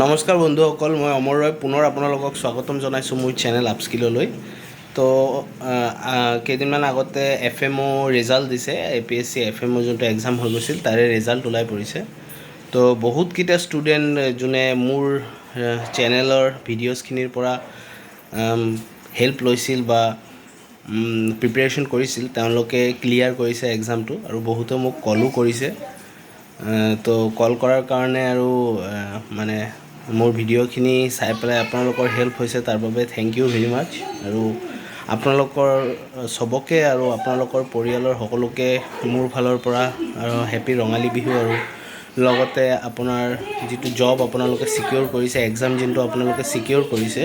নমস্কাৰ বন্ধুসকল, মই অমৰ ৰয় পুনৰ আপোনালোকক স্বাগতম জনাইছোঁ মোৰ চেনেল আপস্কিললৈ। তো কেইদিনমান আগতে FMO ৰিজাল্ট দিছে। APSC FMO যোনটো এক্সাম হৈ গৈছিল তাৰে ৰিজাল্ট ওলাই পৰিছে। তো বহুতকেইটা ষ্টুডেণ্ট যোনে মোৰ চেনেলৰ ভিডিঅ'ছখিনিৰ পৰা হেল্প লৈছিল বা প্ৰিপেৰেশ্যন কৰিছিল, তেওঁলোকে ক্লিয়াৰ কৰিছে এক্সামটো আৰু বহুতে মোক কলো কৰিছে। তো কল কৰাৰ কাৰণে আৰু মানে মোৰ ভিডিঅ'খিনি চাই পেলাই আপোনালোকৰ হেল্প হৈছে, তাৰ বাবে থেংক ইউ ভেৰি মাছ। আৰু আপোনালোকৰ চবকে আৰু আপোনালোকৰ পৰিয়ালৰ সকলোকে মোৰ ফালৰ পৰা আৰু হেপী ৰঙালী বিহু। আৰু লগতে আপোনাৰ যিটো জব আপোনালোকে ছিকিউৰ কৰিছে, এক্সাম যোনটো আপোনালোকে ছিকিউৰ কৰিছে,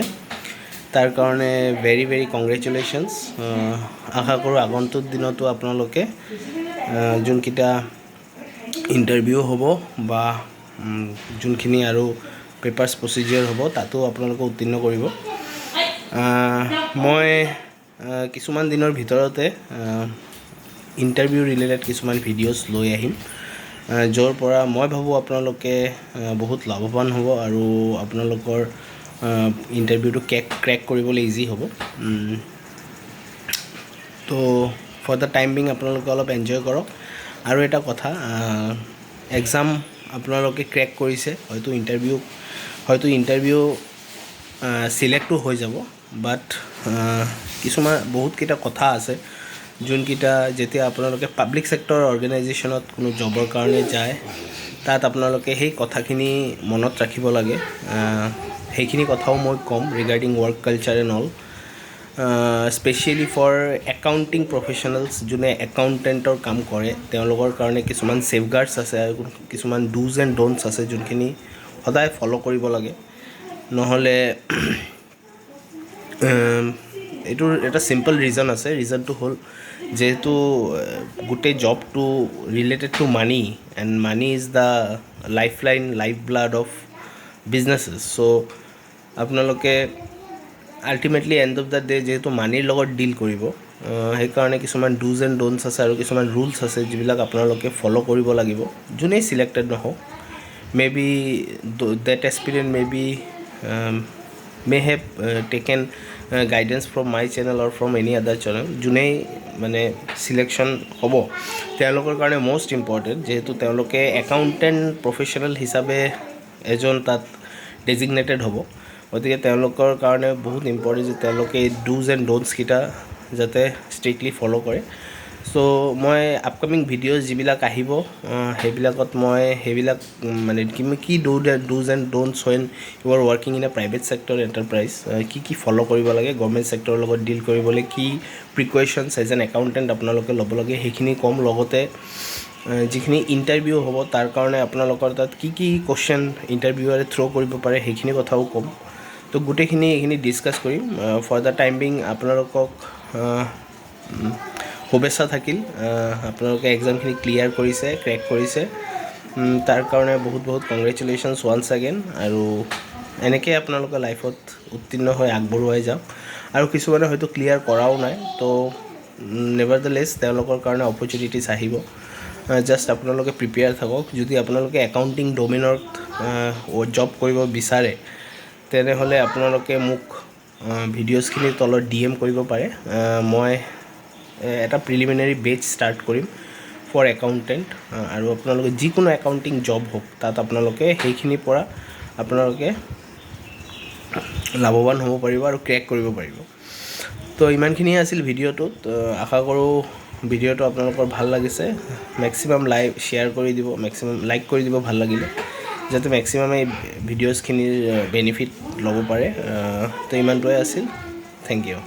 তাৰ কাৰণে ভেৰি ভেৰি কংগ্ৰেচুলেশ্যনছ। আশা কৰোঁ আগন্তুক দিনতো আপোনালোকে যোনকেইটা ইণ্টাৰভিউ হ'ব বা যোনখিনি আৰু পেপাৰ্ছ প্ৰচিডিউৰ হ'ব তাতো আপোনালোকে উত্তীৰ্ণ কৰিব। মই কিছুমান দিনৰ ভিতৰতে ইণ্টাৰভিউ ৰিলেটেড কিছুমান ভিডিঅ'ছ লৈ আহিম, য'ৰ পৰা মই ভাবোঁ আপোনালোকে বহুত লাভৱান হ'ব আৰু আপোনালোকৰ ইণ্টাৰভিউটো ক্ৰেক কৰিবলৈ ইজি হ'ব। তো ফৰ দ্য টাইম বিং আপোনালোকে অলপ এনজয় কৰক। আৰু এটা কথা, এক্সাম আপোনালোকে ক্ৰেক কৰিছে, হয়তো ইণ্টাৰভিউ চিলেক্টো হৈ যাব, বাট কিছুমান বহুতকেইটা কথা আছে যোনকেইটা যেতিয়া আপোনালোকে পাব্লিক ছেক্টৰ অৰ্গেনাইজেশ্যনত কোনো জবৰ কাৰণে যায়, তাত আপোনালোকে সেই কথাখিনি মনত ৰাখিব লাগে। সেইখিনি কথাও মই ক'ম regarding work culture and all, specially for accounting professionals যোনে একাউণ্টেণ্টৰ কাম কৰে, তেওঁলোকৰ কাৰণে কিছুমান ছেফগাৰ্ডছ আছে আৰু কিছুমান ডুজ এণ্ড ড'ণ্টছ আছে যোনখিনি সদায় ফ'ল' কৰিব লাগে। নহ'লে এইটোৰ এটা চিম্পল ৰিজন আছে। ৰিজনটো হ'ল যিহেতু গোটেই জবটো related to money, and money is the life blood of businesses. So' আপোনালোকে ultimately end of the day যিহেতু মানিৰ লগত ডিল কৰিব, সেইকাৰণে কিছুমান ডুজ এণ্ড ড'ণ্টছ আছে আৰু কিছুমান ৰুলছ আছে যিবিলাক আপোনালোকে ফ'ল' কৰিব লাগিব যোনেই ছিলেক্টেড নহওক। Maybe that aspirant may have taken guidance from my channel or from any other channel. যোনেই মানে চিলেকশ্যন হ'ব তেওঁলোকৰ কাৰণে মষ্ট ইম্পৰ্টেণ্ট, যিহেতু তেওঁলোকে একাউণ্টেণ্ট প্ৰফেশ্যনেল হিচাপে এজন তাত ডেজিগনেটেড হ'ব। গতিকে তেওঁলোকৰ কাৰণে বহুত ইম্পৰ্টেণ্ট যে তেওঁলোকে এই ডুজ এণ্ড ড'ণ্টছকেইটা যাতে ষ্ট্ৰিক্টলি ফ'ল' কৰে। চ' মই আপকামিং ভিডিঅ'জ যিবিলাক আহিব সেইবিলাকত মই সেইবিলাক মানে কি do's and don'ts when you are working in a private sector enterprise, কি ফ'ল' কৰিব লাগে, গভৰ্ণমেণ্ট ছেক্টৰৰ লগত ডিল কৰিবলৈ কি প্ৰিকশ্যনছ এজ এন একাউণ্টেণ্ট আপোনালোকে ল'ব লাগে সেইখিনি ক'ম। লগতে যিখিনি ইণ্টাৰভিউ হ'ব তাৰ কাৰণে আপোনালোকৰ তাত কি কুৱেশ্যন ইণ্টাৰভিউৱাৰে থ্ৰ' কৰিব পাৰে সেইখিনি কথাও ক'ম। তো গোটেইখিনি এইখিনি ডিছকাছ কৰিম। ফৰ দ্য টাইম বিং আপোনালোকক শুভেচ্ছা থাকিল। আপোনালোকে এক্সামখিনি ক্লিয়াৰ কৰিছে, ক্ৰেক কৰিছে, তাৰ কাৰণে বহুত বহুত কংগ্ৰেচুলেশ্যনছ ওৱান্স এগেইন। আৰু এনেকৈ আপোনালোকে লাইফত উত্তীৰ্ণ হৈ আগবঢ়ুৱাই যাওক। আৰু কিছুমানে হয়তো ক্লিয়াৰ কৰাও নাই, তো নেভাৰদ্যলেছ তেওঁলোকৰ কাৰণে অপৰচুনিটিছ আহিব। জাষ্ট আপোনালোকে প্ৰিপেয়াৰ থাকক। যদি আপোনালোকে একাউণ্টিং ডমেইনত জব কৰিব বিচাৰে তেনেহ'লে আপোনালোকে মোক ভিডিঅ'ছখিনিৰ তলত DM কৰিব পাৰে। মই এটা প্ৰিলিমিনাৰী বেচ ষ্টাৰ্ট কৰিম ফৰ একাউণ্টেণ্ট, আৰু আপোনালোকে যিকোনো একাউণ্টিং জব হওক তাত আপোনালোকে সেইখিনিৰ পৰা আপোনালোকে লাভৱান হ'ব পাৰিব আৰু ক্ৰেক কৰিব পাৰিব। তো ইমানখিনিয়ে আছিল ভিডিঅ'টোত। আশা কৰোঁ ভিডিঅ'টো আপোনালোকৰ ভাল লাগিছে। মেক্সিমাম শ্বেয়াৰ কৰি দিব, মেক্সিমাম লাইক কৰি দিব ভাল লাগিলে, যাতে মেক্সিমাম এই ভিডিঅ'ছখিনিৰ বেনিফিট ল'ব পাৰে। তো ইমানটোৱে আছিল। Thank U.